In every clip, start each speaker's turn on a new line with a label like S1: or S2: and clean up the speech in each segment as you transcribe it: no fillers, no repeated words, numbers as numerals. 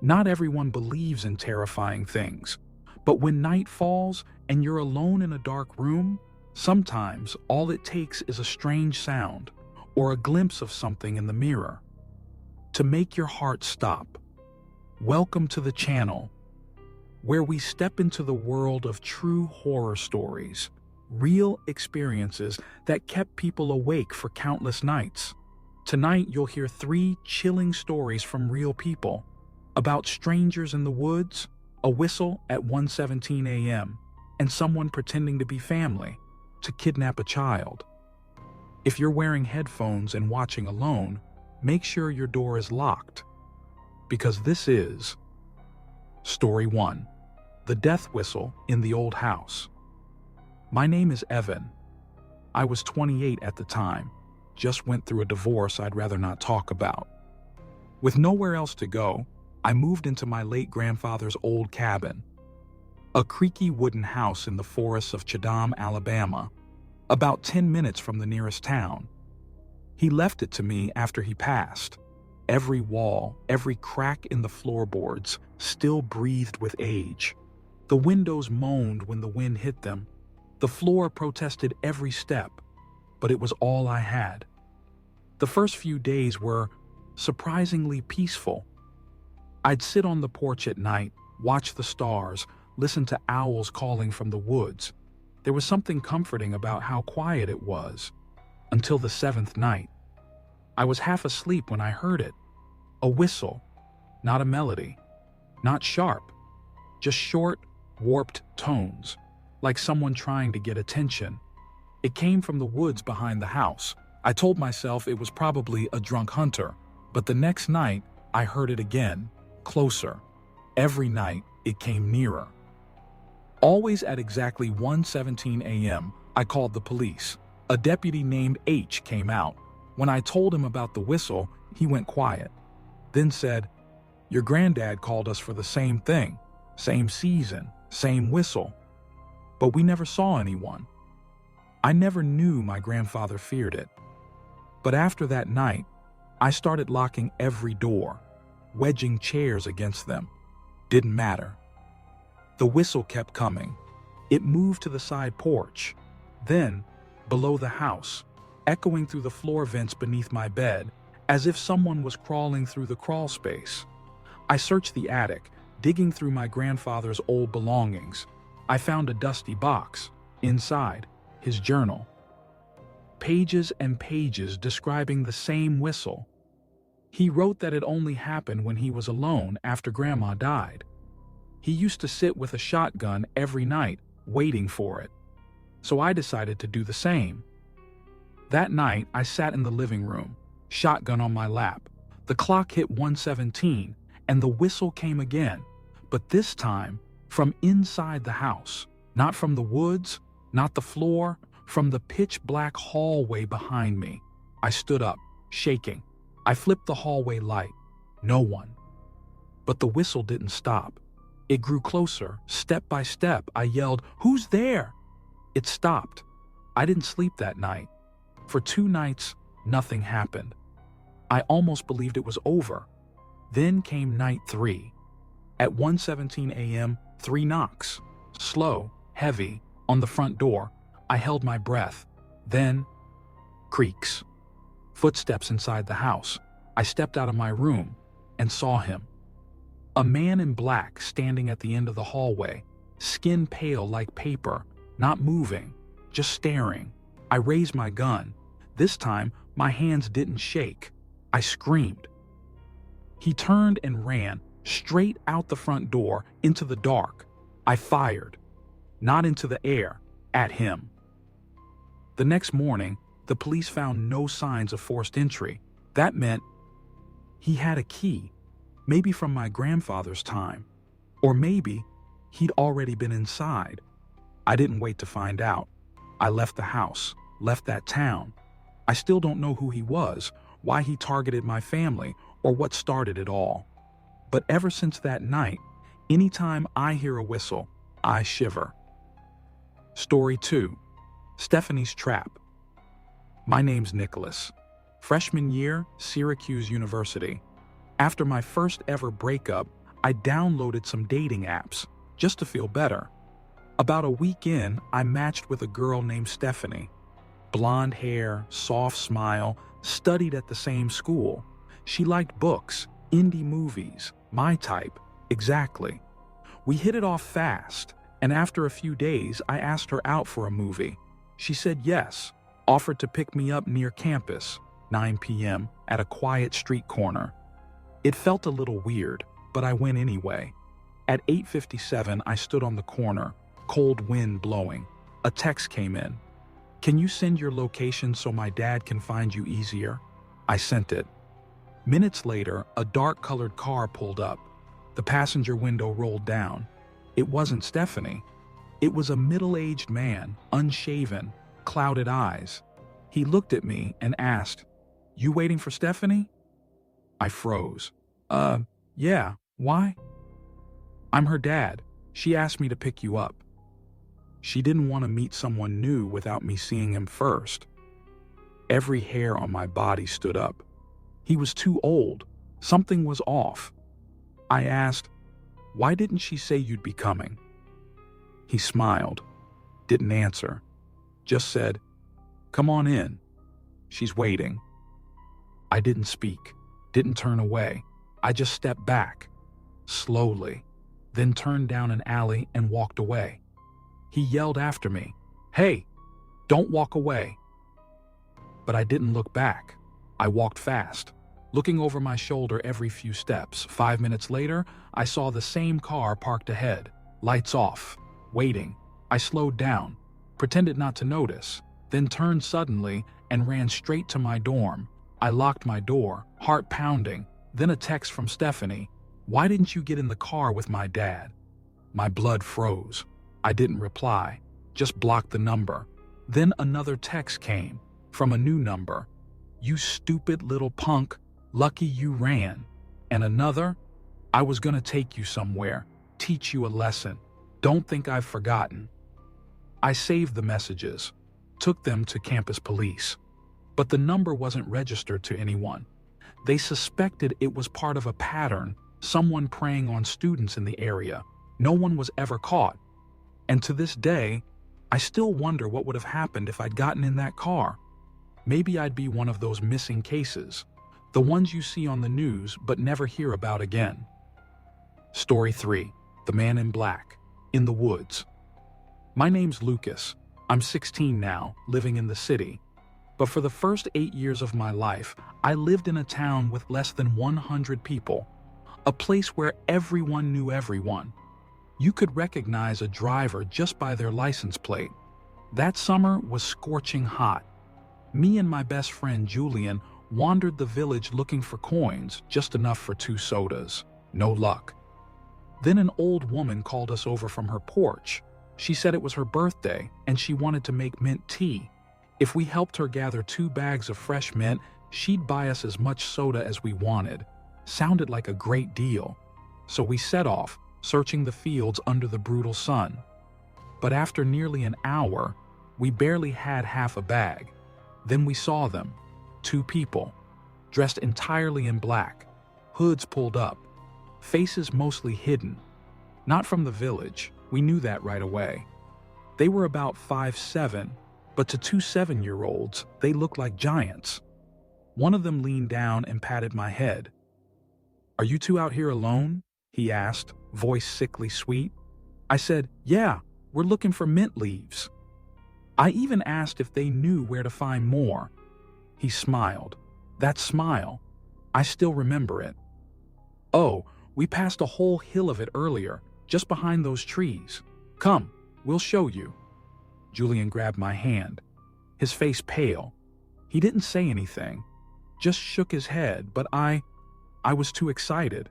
S1: Not everyone believes in terrifying things, but when night falls and you're alone in a dark room, sometimes all it takes is a strange sound or a glimpse of something in the mirror to make your heart stop. Welcome to the channel, where we step into the world of true horror stories, real experiences that kept people awake for countless nights. Tonight, you'll hear 3 chilling stories from real people about strangers in the woods, a whistle at 1:17 a.m., and someone pretending to be family to kidnap a child. If you're wearing headphones and watching alone, make sure your door is locked, because this is Story 1, The Death Whistle in the Old House. My name is Evan. I was 28 at the time, just went through a divorce I'd rather not talk about. With nowhere else to go, I moved into my late grandfather's old cabin, a creaky wooden house in the forests of Chadam, Alabama, about 10 minutes from the nearest town. He left it to me after he passed. Every wall, every crack in the floorboards still breathed with age. The windows moaned when the wind hit them. The floor protested every step, but it was all I had. The first few days were surprisingly peaceful. I'd sit on the porch at night, watch the stars, listen to owls calling from the woods. There was something comforting about how quiet it was, until the 7th night. I was half asleep when I heard it. A whistle, not a melody, not sharp, just short, warped tones, like someone trying to get attention. It came from the woods behind the house. I told myself it was probably a drunk hunter, but the next night I heard it again, closer. Every night it came nearer. Always at exactly 1:17 a.m., I called the police. A deputy named H came out. When I told him about the whistle, he went quiet, then said, "Your granddad called us for the same thing, same season, same whistle. But we never saw anyone." I never knew my grandfather feared it. But after that night, I started locking every door, wedging chairs against them. Didn't matter. The whistle kept coming. It moved to the side porch, then below the house, echoing through the floor vents beneath my bed, as if someone was crawling through the crawl space. I searched the attic, digging through my grandfather's old belongings. I found a dusty box. Inside, his journal. Pages and pages describing the same whistle. He wrote that it only happened when he was alone after Grandma died. He used to sit with a shotgun every night, waiting for it. So I decided to do the same. That night, I sat in the living room, shotgun on my lap. The clock hit 1:17, and the whistle came again, but this time from inside the house, not from the woods, not the floor, from the pitch-black hallway behind me. I stood up, shaking. I flipped the hallway light. No one. But the whistle didn't stop. It grew closer, step by step. I yelled, "Who's there?" It stopped. I didn't sleep that night. For 2 nights, nothing happened. I almost believed it was over. Then came night 3. At 1:17 a.m., 3 knocks. Slow, heavy, on the front door. I held my breath. Then, creaks. Footsteps inside the house. I stepped out of my room and saw him. A man in black standing at the end of the hallway, skin pale like paper, not moving, just staring. I raised my gun. This time, my hands didn't shake. I screamed. He turned and ran straight out the front door into the dark. I fired, not into the air, at him. The next morning, the police found no signs of forced entry. That meant he had a key, maybe from my grandfather's time, or maybe he'd already been inside. I didn't wait to find out. I left the house, left that town. I still don't know who he was, why he targeted my family, or what started it all. But ever since that night, anytime I hear a whistle, I shiver. Story 2. Stephanie's Trap. My name's Nicholas. Freshman year, Syracuse University. After my first ever breakup, I downloaded some dating apps just to feel better. About a week in, I matched with a girl named Stephanie. Blonde hair, soft smile, studied at the same school. She liked books, indie movies, my type, exactly. We hit it off fast, and after a few days, I asked her out for a movie. She said yes, offered to pick me up near campus, 9 p.m., at a quiet street corner. It felt a little weird, but I went anyway. At 8:57, I stood on the corner, cold wind blowing. A text came in. "Can you send your location so my dad can find you easier?" I sent it. Minutes later, a dark-colored car pulled up. The passenger window rolled down. It wasn't Stephanie. It was a middle-aged man, unshaven, clouded eyes. He looked at me and asked, "You waiting for Stephanie?" I froze. Yeah, why?" "I'm her dad. She asked me to pick you up." She didn't want to meet someone new without me seeing him first. Every hair on my body stood up. He was too old. Something was off. I asked, "Why didn't she say you'd be coming?" He smiled, didn't answer, just said, "Come on in. She's waiting." I didn't speak, didn't turn away. I just stepped back, slowly, then turned down an alley and walked away. He yelled after me, "Hey, don't walk away." But I didn't look back. I walked fast, looking over my shoulder every few steps. 5 minutes later, I saw the same car parked ahead, lights off, waiting. I slowed down, pretended not to notice, then turned suddenly and ran straight to my dorm. I locked my door, heart pounding, then a text from Stephanie, "Why didn't you get in the car with my dad?" My blood froze. I didn't reply, just blocked the number. Then another text came, from a new number. "You stupid little punk, lucky you ran." And another, "I was gonna take you somewhere, teach you a lesson. Don't think I've forgotten." I saved the messages, took them to campus police. But the number wasn't registered to anyone. They suspected it was part of a pattern, someone preying on students in the area. No one was ever caught. And to this day, I still wonder what would have happened if I'd gotten in that car. Maybe I'd be one of those missing cases, the ones you see on the news but never hear about again. Story 3. The Man in Black. In the Woods. My name's Lucas. I'm 16 now, living in the city. But for the first 8 years of my life, I lived in a town with less than 100 people, a place where everyone knew everyone. You could recognize a driver just by their license plate. That summer was scorching hot. Me and my best friend Julian wandered the village looking for coins, just enough for 2 sodas. No luck. Then an old woman called us over from her porch. She said it was her birthday and she wanted to make mint tea. If we helped her gather 2 bags of fresh mint, she'd buy us as much soda as we wanted. Sounded like a great deal. So we set off, searching the fields under the brutal sun. But after nearly an hour, we barely had half a bag. Then we saw them, 2 people, dressed entirely in black, hoods pulled up, faces mostly hidden. Not from the village, we knew that right away. They were about 5'7", but to 2 7-year-olds, they looked like giants. One of them leaned down and patted my head. "Are you 2 out here alone?" he asked, voice sickly sweet. I said, "Yeah, we're looking for mint leaves." I even asked if they knew where to find more. He smiled. That smile, I still remember it. "Oh, we passed a whole hill of it earlier, just behind those trees. Come, we'll show you." Julian grabbed my hand, his face pale. He didn't say anything, just shook his head, but I was too excited.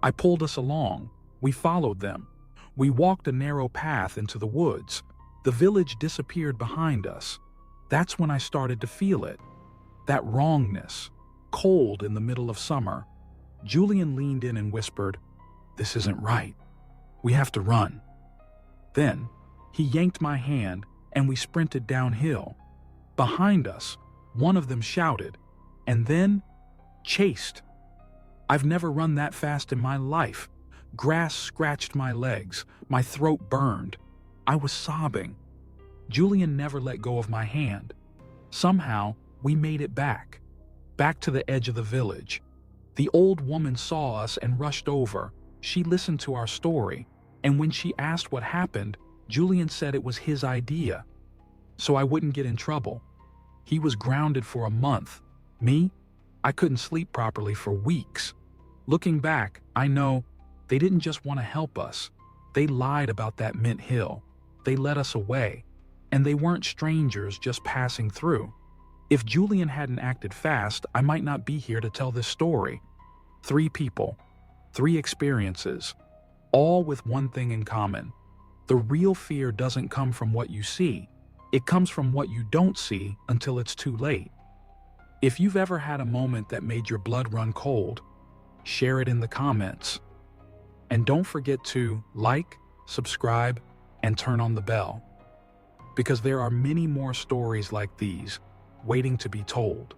S1: I pulled us along. We followed them. We walked a narrow path into the woods. The village disappeared behind us. That's when I started to feel it. That wrongness, cold in the middle of summer. Julian leaned in and whispered, "This isn't right. We have to run." Then, he yanked my hand and we sprinted downhill. Behind us, one of them shouted, and then chased. I've never run that fast in my life. Grass scratched my legs, my throat burned. I was sobbing. Julian never let go of my hand. Somehow, we made it back to the edge of the village. The old woman saw us and rushed over. She listened to our story, and when she asked what happened, Julian said it was his idea, so I wouldn't get in trouble. He was grounded for a month. Me? I couldn't sleep properly for weeks. Looking back, I know they didn't just want to help us. They lied about that Mint Hill. They led us away, and they weren't strangers just passing through. If Julian hadn't acted fast, I might not be here to tell this story. 3 people, 3 experiences, all with one thing in common. The real fear doesn't come from what you see. It comes from what you don't see until it's too late. If you've ever had a moment that made your blood run cold, share it in the comments. And don't forget to like, subscribe, and turn on the bell, because there are many more stories like these waiting to be told.